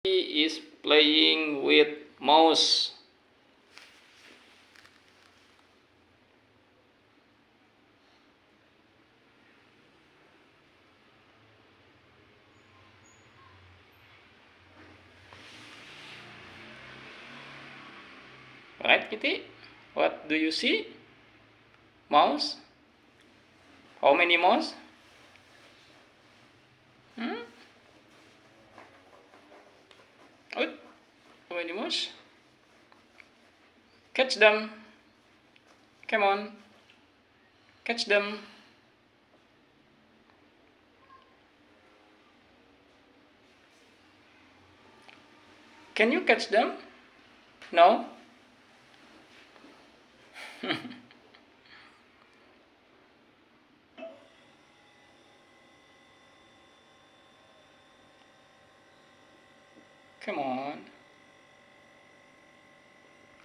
He is playing with mouse. Right, Kitty? What do you see? Mouse? How many mouse? Hmm? What? How many mouse? Catch them. Come on. Catch them. Can you catch them? No? Come on.